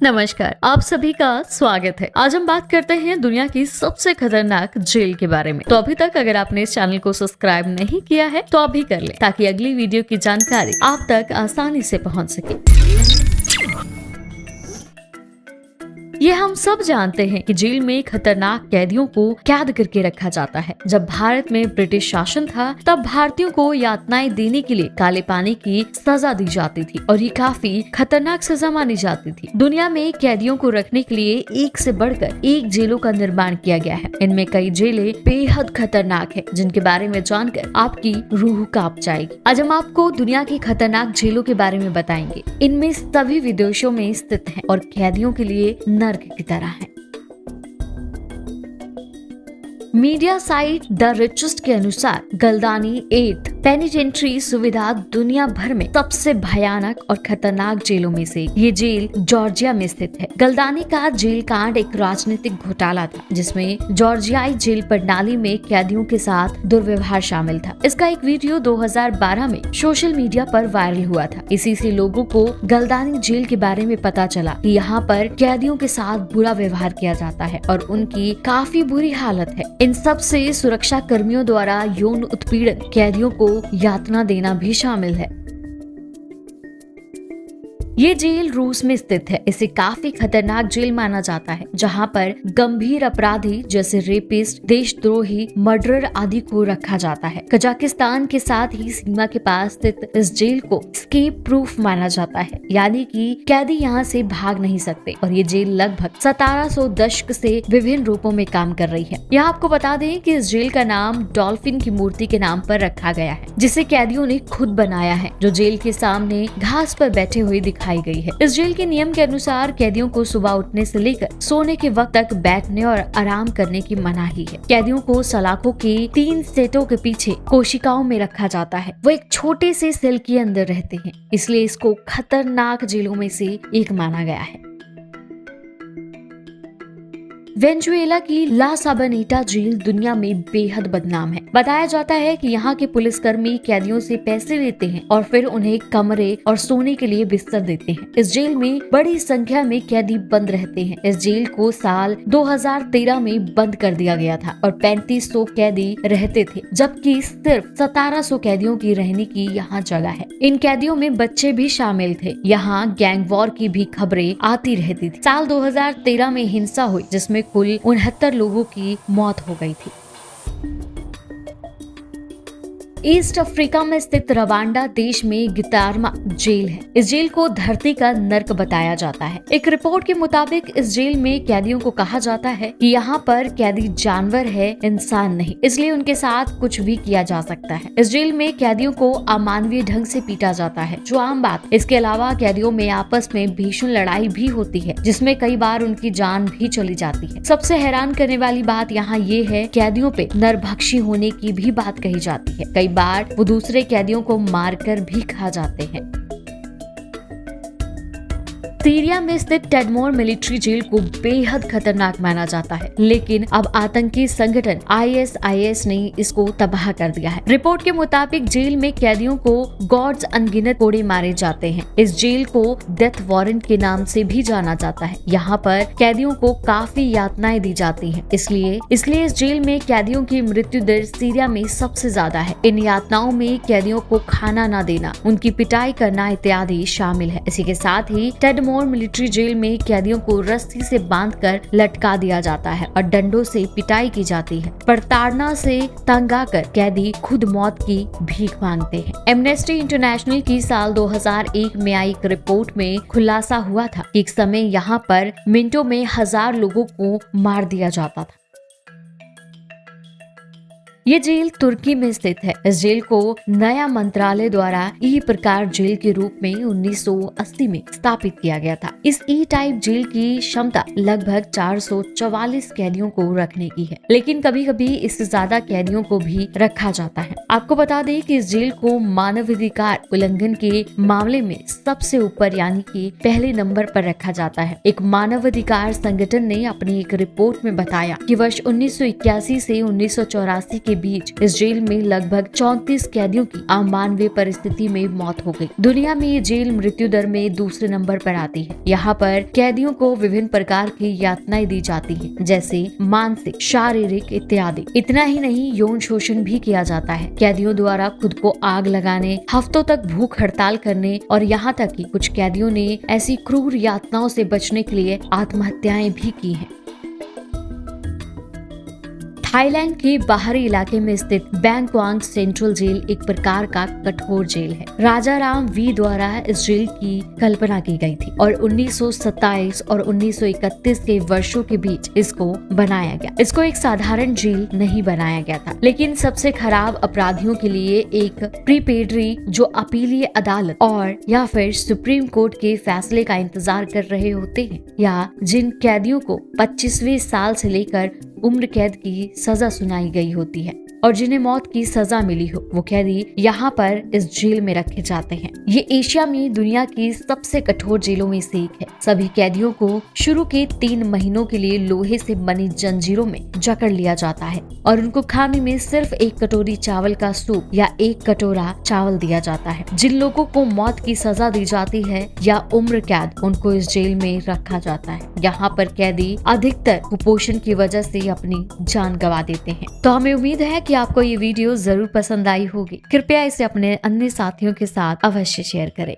नमस्कार, आप सभी का स्वागत है। आज हम बात करते हैं दुनिया की सबसे खतरनाक जेल के बारे में। तो अभी तक अगर आपने इस चैनल को सब्सक्राइब नहीं किया है तो अभी कर ले, ताकि अगली वीडियो की जानकारी आप तक आसानी से पहुंच सके। ये हम सब जानते हैं कि जेल में खतरनाक कैदियों को कैद करके रखा जाता है। जब भारत में ब्रिटिश शासन था तब भारतीयों को यातनाएं देने के लिए काले पानी की सजा दी जाती थी और ये काफी खतरनाक सजा मानी जाती थी। दुनिया में कैदियों को रखने के लिए एक से बढ़कर एक जेलों का निर्माण किया गया है। इनमें कई जेलें बेहद खतरनाक है, जिनके बारे में जानकर आपकी रूह कांप जाएगी। आज हम आपको दुनिया की खतरनाक जेलों के बारे में बताएंगे। इनमें सभी विदेशों में स्थित हैं और कैदियों के लिए नर्क की तरह है। मीडिया साइट द रिचेस्ट के अनुसार गलदानी 8 पेनिटेंट्री सुविधा दुनिया भर में सबसे भयानक और खतरनाक जेलों में से ये जेल जॉर्जिया में स्थित है। गलदानी का जेल कांड एक राजनीतिक घोटाला था, जिसमें जॉर्जियाई जेल प्रणाली में कैदियों के साथ दुर्व्यवहार शामिल था। इसका एक वीडियो 2012 में सोशल मीडिया पर वायरल हुआ था। इसी से लोगों को गलदानी जेल के बारे में पता चला कि यहाँ पर कैदियों के साथ बुरा व्यवहार किया जाता है और उनकी काफी बुरी हालत है। इन सब से सुरक्षा कर्मियों द्वारा यौन उत्पीड़न, कैदियों को यातना देना भी शामिल है। ये जेल रूस में स्थित है। इसे काफी खतरनाक जेल माना जाता है, जहाँ पर गंभीर अपराधी जैसे रेपिस्ट, देशद्रोही, मर्डरर आदि को रखा जाता है। कजाकिस्तान के साथ ही सीमा के पास स्थित इस जेल को एस्केप प्रूफ माना जाता है, यानी कि कैदी यहाँ से भाग नहीं सकते। और ये जेल लगभग 1700 दशक से विभिन्न रूपों में काम कर रही है। यहाँ आपको बता दें कि इस जेल का नाम डॉल्फिन की मूर्ति के नाम पर रखा गया है, जिसे कैदियों ने खुद बनाया है, जो जेल के सामने घास पर बैठे हुए दिखाई गई है। इस जेल के नियम के अनुसार कैदियों को सुबह उठने से लेकर सोने के वक्त तक बैठने और आराम करने की मनाही है। कैदियों को सलाखों के 3 सेटों के पीछे कोशिकाओं में रखा जाता है। वो एक छोटे से सेल के अंदर रहते हैं, इसलिए इसको खतरनाक जेलों में से एक माना गया है। वेनेजुएला की ला साबानेटा जेल दुनिया में बेहद बदनाम है। बताया जाता है कि यहाँ के पुलिसकर्मी कैदियों से पैसे लेते हैं और फिर उन्हें कमरे और सोने के लिए बिस्तर देते हैं। इस जेल में बड़ी संख्या में कैदी बंद रहते हैं। इस जेल को साल 2013 में बंद कर दिया गया था और 3500 कैदी रहते थे, जबकि सिर्फ 1700 कैदियों की रहने की यहाँ जगह है। इन कैदियों में बच्चे भी शामिल थे। यहाँ गैंग वॉर की भी खबरें आती रहती थी। साल 2013 में हिंसा हुई, जिसमें कुल 69 लोगों की मौत हो गई थी। ईस्ट अफ्रीका में स्थित रवांडा देश में गितारमा जेल है। इस जेल को धरती का नर्क बताया जाता है। एक रिपोर्ट के मुताबिक इस जेल में कैदियों को कहा जाता है कि यहाँ पर कैदी जानवर है, इंसान नहीं, इसलिए उनके साथ कुछ भी किया जा सकता है। इस जेल में कैदियों को अमानवीय ढंग से पीटा जाता है, जो आम बात। इसके अलावा कैदियों में आपस में भीषण लड़ाई भी होती है, जिसमें कई बार उनकी जान भी चली जाती है। सबसे हैरान करने वाली बात यहाँ ये है, कैदियों पे नरभक्षी होने की भी बात कही जाती है। कई बार वो दूसरे कैदियों को मारकर भी खा जाते हैं। सीरिया में स्थित टेडमोर मिलिट्री जेल को बेहद खतरनाक माना जाता है, लेकिन अब आतंकी संगठन ISIS ने इसको तबाह कर दिया है। रिपोर्ट के मुताबिक जेल में कैदियों को गॉड्स अनगिनत कोड़े मारे जाते हैं। इस जेल को डेथ वारंट के नाम से भी जाना जाता है। यहाँ पर कैदियों को काफी यातनाएं दी जाती हैं। इसलिए इस जेल में कैदियों की मृत्यु दर सीरिया में सबसे ज्यादा है। इन यातनाओं में कैदियों को खाना न देना, उनकी पिटाई करना इत्यादि शामिल है। इसी के साथ ही टेडमोर मिलिट्री जेल में कैदियों को रस्सी से बांधकर लटका दिया जाता है और डंडों से पिटाई की जाती है। प्रताड़ना से तंग आकर कैदी खुद मौत की भीख मांगते हैं। एमनेस्टी इंटरनेशनल की साल 2001 में आई एक रिपोर्ट में खुलासा हुआ था कि एक समय यहाँ पर मिनटों में 1000 लोगों को मार दिया जाता था। ये जेल तुर्की में स्थित है। इस जेल को नया मंत्रालय द्वारा ई प्रकार जेल के रूप में 1980 में स्थापित किया गया था। इस ई टाइप जेल की क्षमता लगभग 444 कैदियों को रखने की है, लेकिन कभी कभी इससे ज्यादा कैदियों को भी रखा जाता है। आपको बता दें कि इस जेल को मानवाधिकार उल्लंघन के मामले में सबसे ऊपर यानी कि पहले नंबर पर रखा जाता है। एक मानवाधिकार संगठन ने अपनी एक रिपोर्ट में बताया कि वर्ष 1981 से 1984 के बीच इस जेल में लगभग 34 कैदियों की अमानवीय परिस्थिति में मौत हो गई। दुनिया में ये जेल मृत्यु दर में दूसरे नंबर पर आती है। यहाँ पर कैदियों को विभिन्न प्रकार की यातनाएं दी जाती है, जैसे मानसिक, शारीरिक इत्यादि। इतना ही नहीं, यौन शोषण भी किया जाता है। कैदियों द्वारा खुद को आग लगाने, हफ्तों तक भूख हड़ताल करने और यहाँ तक कि कुछ कैदियों ने ऐसी क्रूर यातनाओं से बचने के लिए आत्महत्याएं भी की हैं। थाईलैंड के बाहरी इलाके में स्थित बैंकॉक सेंट्रल जेल एक प्रकार का कठोर जेल है। राजा राम वी द्वारा इस जेल की कल्पना की गई थी और 1927 और 1931 के वर्षों के बीच इसको बनाया गया। इसको एक साधारण जेल नहीं बनाया गया था, लेकिन सबसे खराब अपराधियों के लिए एक प्रीपेडरी जो अपीलीय अदालत और या फिर सुप्रीम कोर्ट के फैसले का इंतजार कर रहे होते हैं, या जिन कैदियों को 25वें साल से लेकर उम्र कैद की सजा सुनाई गई होती है और जिन्हें मौत की सजा मिली हो, वो कैदी यहाँ पर इस जेल में रखे जाते हैं। ये एशिया में दुनिया की सबसे कठोर जेलों में से एक है। सभी कैदियों को शुरू के 3 महीनों के लिए लोहे से बनी जंजीरों में जकड़ लिया जाता है और उनको खाने में सिर्फ 1 कटोरी चावल का सूप या 1 कटोरा चावल दिया जाता है। जिन लोगों को मौत की सजा दी जाती है या उम्र कैद, उनको इस जेल में रखा जाता है। यहाँ पर कैदी अधिकतर कुपोषण की वजह से अपनी जान गंवा देते हैं। तो हमें उम्मीद है कि आपको ये वीडियो जरूर पसंद आई होगी। कृपया इसे अपने अन्य साथियों के साथ अवश्य शेयर करें।